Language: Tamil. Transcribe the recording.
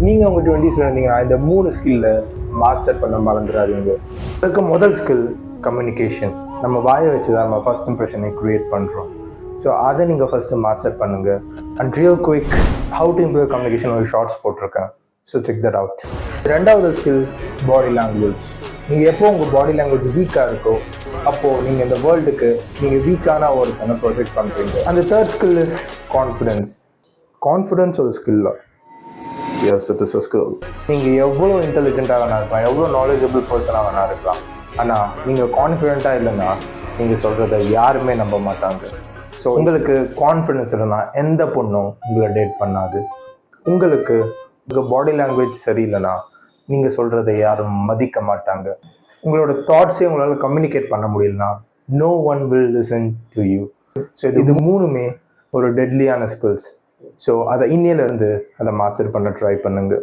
நீங்கள் உங்கள் 20s இருந்தீங்கன்னா இந்த 3 ஸ்கில்லை மாஸ்டர் பண்ண மறந்துடாதீங்க. அதுக்கு முதல் ஸ்கில் கம்யூனிகேஷன். நம்ம வாயை வச்சு தான் நம்ம ஃபர்ஸ்ட் இம்ப்ரெஷனை க்ரியேட் பண்ணுறோம். ஸோ அதை நீங்கள் ஃபஸ்ட்டு மாஸ்டர் பண்ணுங்கள். And real quick how to improve communication ஒரு ஷார்ட்ஸ் போட்டிருக்கேன். So check that out. ரெண்டாவது ஸ்கில் பாடி லாங்குவேஜ். நீங்கள் எப்போ உங்கள் பாடி லாங்குவேஜ் வீக்காக இருக்கோ அப்போது நீங்கள் இந்த வேர்ல்டுக்கு நீங்கள் வீக்கான ஒருத்தனை ப்ரொஜெக்ட் பண்ணுறீங்க. அந்த third skill is confidence. Confidence ஒரு ஸ்கில் தான். Yes, it is a skill. நீங்கள் எவ்வளோ இன்டெலிஜென்ட்டாக வேணா இருக்கலாம், எவ்வளோ நாலேஜபிள் பர்சனாக வேணா இருக்கலாம், ஆனால் நீங்கள் கான்ஃபிடென்ட்டாக இல்லைன்னா நீங்கள் சொல்கிறத யாருமே நம்ப மாட்டாங்க. ஸோ உங்களுக்கு கான்ஃபிடென்ஸ் இல்லைன்னா எந்த பொண்ணும் உங்களை டேட் பண்ணாது. உங்களுக்கு உங்கள் பாடி லாங்குவேஜ் சரியில்லைன்னா நீங்கள் சொல்கிறத யாரும் மதிக்க மாட்டாங்க. உங்களோட தாட்ஸே உங்களால் கம்யூனிகேட் பண்ண முடியலனா no one will listen to you. So இது மூணுமே ஒரு டெட்லியான ஸ்கில்ஸ். ஸோ அதை இன்னிலேருந்து அதை மாஸ்டர் பண்ண ட்ரை பண்ணுங்க.